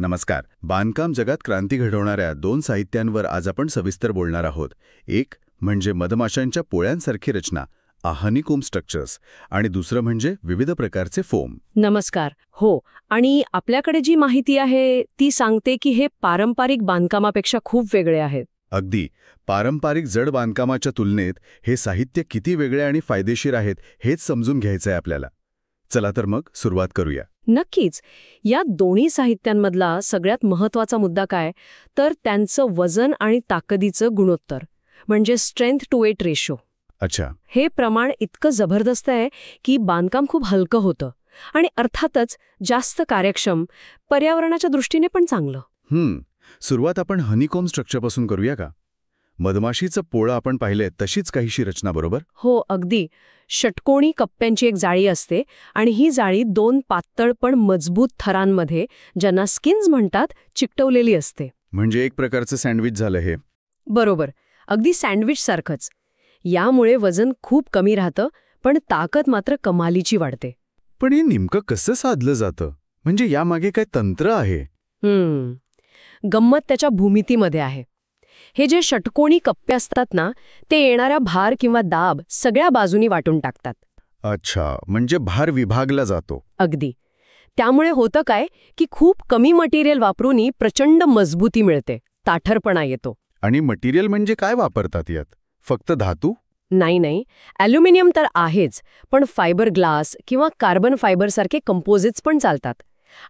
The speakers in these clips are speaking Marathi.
नमस्कार. बांधकाम जगात क्रांती घडवणाऱ्या दोन साहित्यांवर आज आपण सविस्तर बोलणार आहोत. एक म्हणजे मधमाशांच्या पोळ्यांसारखी रचना, हनीकोम्ब स्ट्रक्चर्स, आणि दुसरं म्हणजे विविध प्रकारचे फोम. नमस्कार. हो, आणि आपल्याकडे जी माहिती आहे ती सांगते की हे पारंपरिक बांधकामापेक्षा खूप वेगळे आहेत. अगदी. पारंपरिक जड बांधकामाच्या तुलनेत हे साहित्य किती वेगळे आणि फायदेशीर आहेत हेच समजून घ्यायचंय आपल्याला. चला तर मग सुरुवात करूया. नक्कीच. या दोन्ही साहित्यांमधला सगळ्यात महत्त्वाचा मुद्दा काय तर त्यांचं वजन आणि ताकदीचं गुणोत्तर, म्हणजे स्ट्रेंथ टू वेट रेशो. अच्छा. हे प्रमाण इतकं जबरदस्त आहे की बांधकाम खूप हलकं होतं आणि अर्थातच जास्त कार्यक्षम, पर्यावरणाच्या दृष्टीने पण चांगलं. सुरुवात आपण हनीकोम्ब स्ट्रक्चरपासून करूया का? मधमाशीचं पोळं आपण पाहिलंय तशीच काहीशी रचना, बरोबर? हो, अगदी. षटकोनी कप्प्यांची एक जाळी असते आणि ही जाळी दोन पातळ पण मजबूत थरांमध्ये, ज्यांना स्किन्स म्हणतात, चिकटवलेली असते. म्हणजे एक प्रकारचं सँडविच झालं हे. बरोबर, अगदी सँडविच सारखंच. यामुळे वजन खूप कमी राहतं, पण ताकद मात्र कमालीची वाढते. पण हे नेमकं कसं साधलं जातं? म्हणजे यामागे काय तंत्र आहे? गंमत त्याच्या भूमितीमध्ये आहे. हे जे षटकोनी कप्पे असतात ना, ते येणारा भार किंवा दाब सगळ्या बाजूनी वाटून टाकतात. अच्छा, म्हणजे भार विभागला जातो. अगदी. त्यामुळे होतं काय की खूप कमी मटेरियल वापरूनही प्रचंड मजबूती मिळते, ताठरपणा येतो. आणि मटेरियल म्हणजे काय वापरतात यात? फक्त धातू? नाही, ॲल्युमिनियम तर आहेच, पण फायबर ग्लास किंवा कार्बन फायबरसारखे कंपोजिट्स पण चालतात.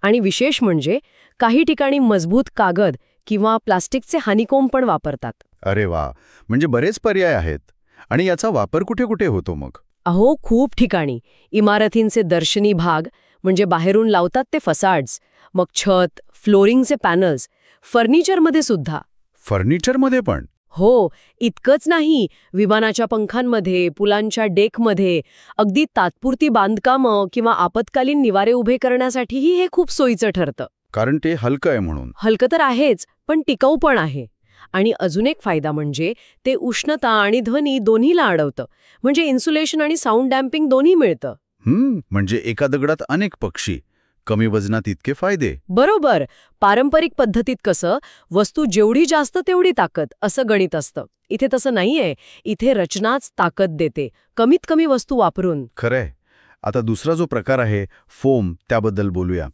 आणि विशेष म्हणजे काही ठिकाणी मजबूत कागद किंवा प्लास्टिकचे हनीकोम्ब पण वापरतात. अरे वा, म्हणजे बरेच पर्याय आहेत. आणि याचा वापर कुठे कुठे होतो मग? अहो, खूप ठिकाणी. इमारतींचे दर्शनी भाग, म्हणजे बाहेरून लावतात ते फसाड्स, मग छत, फ्लोरिंगचे पॅनल्स, फर्निचरमध्ये सुद्धा. फर्निचरमध्ये पण? हो, इतकंच नाही, विमानाच्या पंखांमध्ये, पुलांच्या डेकमध्ये, अगदी तात्पुरती बांधकामं किंवा आपत्कालीन निवारे उभे करण्यासाठीही हे खूप सोयीचं ठरतं. कारण ते हलकं आहे म्हणून. हलकं तर आहेच, पण टिकाऊ पण आहे. आणि अजून एक फायदा म्हणजे ते उष्णता आणि ध्वनी दोन्हीला अडवतं, म्हणजे इन्सुलेशन आणि साऊंड डॅम्पिंग दोन्ही मिळतं. म्हणजे एका दगडात अनेक पक्षी. कमी वजनात इतके फायदे. बरोबर. पारंपरिक पद्धतीत कसं, वस्तू जेवढी जास्त तेवढी ताकद असं गणित असतं. इथे तसं नाहीये. इथे रचनाच ताकद देते, कमीत कमी वस्तू वापरून. खरंय. आता दुसरा जो प्रकार आहे फोम, त्याबद्दल बोलूया.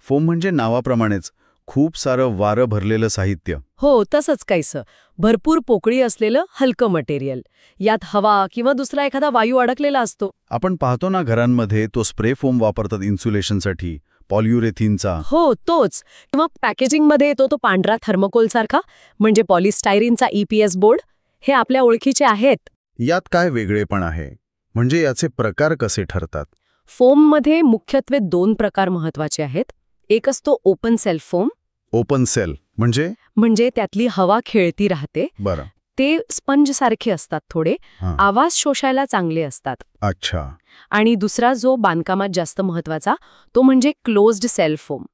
फोम म्हणजे नावाप्रमाणेच खूप सारं वारं भरलेलं साहित्य. हो, तसंच काहीसं. भरपूर पोकळी असलेलं हलकं मटेरियल. यात हवा किंवा दुसरा एखादा वायू अडकलेला असतो. आपण पाहतो ना घरांमध्ये तो स्प्रे फोम वापरतात इन्सुलेशनसाठी, पॉलियुरेथिनचा. हो, तोच. किंवा पॅकेजिंगमध्ये येतो तो पांढरा थर्मोकोल सारखा, म्हणजे पॉलिस्टायरीनचा EPS बोर्ड. हे आपल्या ओळखीचे आहेत. यात काय वेगळेपण आहे? म्हणजे याचे प्रकार कसे ठरतात? फोममध्ये मुख्यत्वे दोन प्रकार महत्वाचे आहेत. एक असतो open cell foam. Open cell म्हणजे त्यातली हवा खेळती राहते. बरं. ते स्पंज सारखे असतात थोडे, आवाज शोषायला चांगले असतात. अच्छा. आणि दुसरा जो बांधकामात जास्त महत्वाचा, तो म्हणजे क्लोज्ड सेल फोम.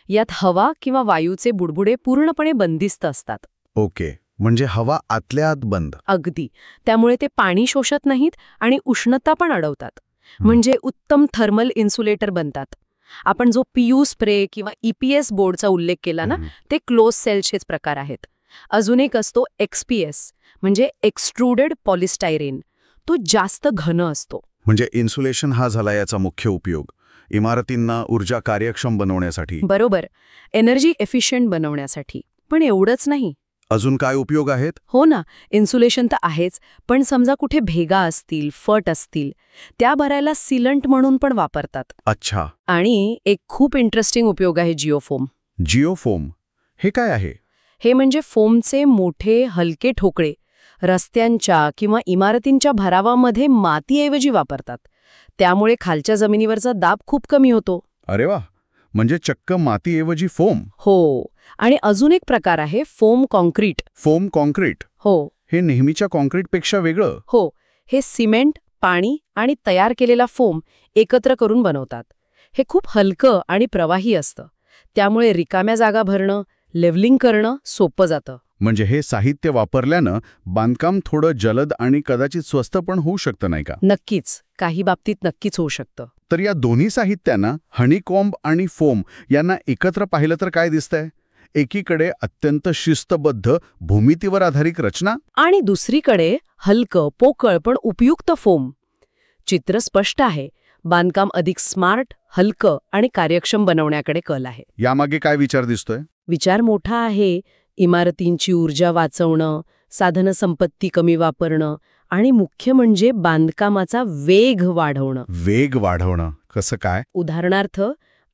यात हवा किंवा वायूचे बुडबुडे पूर्णपणे बंदिस्त असतात. ओके, म्हणजे हवा आतल्या आत बंद. अगदी. त्यामुळे ते पाणी शोषत नाहीत आणि उष्णता पण अडवतात. म्हणजे उत्तम थर्मल इन्सुलेटर बनतात. आपण जो PU स्प्रे किंवा EPS बोर्डचा उल्लेख केला ना, ते क्लोज सेलचेच प्रकार आहेत. अजून एक असतो XPS, म्हणजे एक्सट्रुडेड पॉलिस्टायरीन. तो जास्त घन असतो. म्हणजे इन्सुलेशन हा झाला याचा मुख्य उपयोग, इमारतींना ऊर्जा कार्यक्षम बनवण्यासाठी. बरोबर, एनर्जी एफिशियंट बनवण्यासाठी. पण एवढंच नाही. अजून काय उपयोग आहेत? हो ना, इन्सुलेशन तर आहेच, पण समजा कुठे भेगा असतील, फट असतील, त्या भरायला सिलंट म्हणून पण वापरतात. अच्छा. आणि एक खूप इंटरेस्टिंग उपयोग आहे जिओफोम. जिओफोम हे काय आहे? हे म्हणजे फोमचे मोठे हलके ठोकळे रस्त्यांच्या किंवा इमारतींच्या भरावामध्ये मातीऐवजी वापरतात. त्यामुळे खालच्या जमिनीवरचा दाब खूप कमी होतो. अरे वा, म्हणजे चक्क मातीऐवजी फोम. हो. आणि अजून एक प्रकार आहे फोम कॉन्क्रीट. Foam concrete? हो. हे नेहमीच्या कॉन्क्रीटपेक्षा वेगळं? हो. हे सिमेंट, पाणी आणि तयार केलेला फोम एकत्र करून बनवतात. हे खूप हलकं आणि प्रवाही असतं. त्यामुळे रिकाम्या जागा भरणं, लेव्हलिंग करणं सोपं जातं. म्हणजे हे साहित्य वापरल्यानं बांधकाम थोडं जलद आणि कदाचित स्वस्त पण होऊ शकतं नाही का? नक्कीच, काही बाबतीत नक्कीच होऊ शकतं. तर या दोन्ही साहित्यांना हनीकॉम्ब आणि फोम यांना एकत्र पाहिलं तर काय दिसतंय? एकीकडे अत्यंत शिस्तबद्ध भूमितीवर आधारित रचना आणि दुसरीकडे हलकं, पोकळ पण उपयुक्त फोम. चित्र स्पष्ट आहे. बांधकाम अधिक स्मार्ट, हलकं आणि कार्यक्षम बनवण्याकडे कल आहे. यामागे काय विचार दिसतोय? विचार मोठा आहे. इमारतींची ऊर्जा वाचवणं, साधनसंपत्ती कमी वापरणं आणि मुख्य म्हणजे बांधकामाचा वेग वाढवणं. वेग वाढवणं कसं काय? उदाहरणार्थ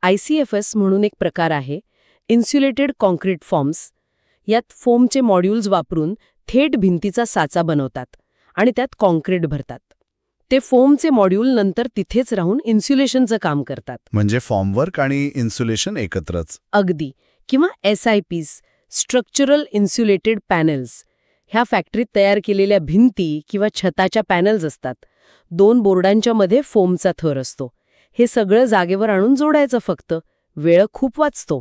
ICFS म्हणून एक प्रकार आहे, इन्सुलेटेड कॉन्क्रीट फॉर्म्स. यात फोमचे मॉड्यूल्स वापरून थेट भिंतीचा साचा बनवतात आणि त्यात कॉन्क्रीट भरतात. ते फोमचे मॉड्यूल नंतर तिथेच राहून इन्सुलेशनचं काम करतात. म्हणजे फॉर्मवर्क आणि इन्सुलेशन एकत्रच. अगदी. किंवा SIPs, स्ट्रक्चरल इन्सुलेटेड पॅनल्स. ह्या फॅक्टरीत तयार केलेल्या भिंती किंवा छताच्या पॅनल्स असतात. 2 बोर्डांच्या मध्ये फोमचा थर असतो. हे सगळं जागेवर आणून जोडायचं फक्त. वेळ खूप वाचतो.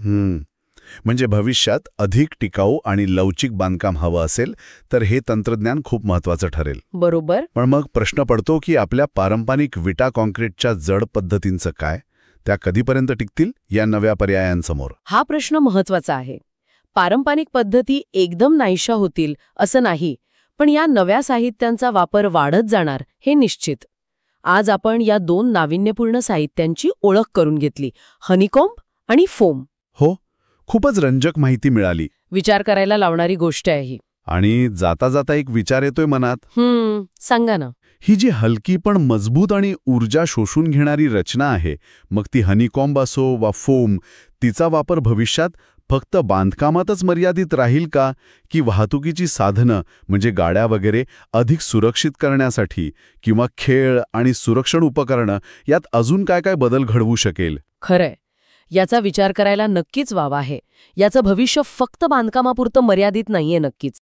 म्हणजे भविष्यात अधिक टिकाऊ आणि लवचिक बांधकाम हवं असेल तर हे तंत्रज्ञान खूप महत्वाचं ठरेल. बरोबर. पण मग प्रश्न पडतो की आपल्या पारंपरिक विटा कॉन्क्रीटच्या जड पद्धतींचं काय? त्या कधीपर्यंत टिकतील या नव्या पर्यायांसमोर? हा प्रश्न महत्वाचा आहे. पारंपरिक पद्धती एकदम नाहीशा होतील असं नाही, पण या नव्या साहित्यांचा वापर वाढत जाणार हे निश्चित. आज आपण या 2 नाविन्यपूर्ण साहित्यांची ओळख करून घेतली, हनीकॉम्ब आणि फोम. हो, खूपच रंजक माहिती मिळाली. विचार करायला लावणारी गोष्ट आहे ही. आणि जाता जाता एक विचार येतोय मनात. सांगा ना. ही जी हलकी पण मजबूत आणि ऊर्जा शोषून घेणारी रचना आहे, मग ती हनीकॉम्ब असो वा फोम, तिचा वापर भविष्यात फक्त बांधकामातच मर्यादित राहील का? की वाहतुकीची साधनं म्हणजे गाड्या वगैरे अधिक सुरक्षित करण्यासाठी किंवा खेळ आणि सुरक्षण उपकरणं यात अजून काय काय बदल घडवू शकेल? खरंय. याचा विचार करायला नक्कीच वाव आहे. याचं भविष्य फक्त बांधकामापुरतं मर्यादित नाहीये नक्कीच.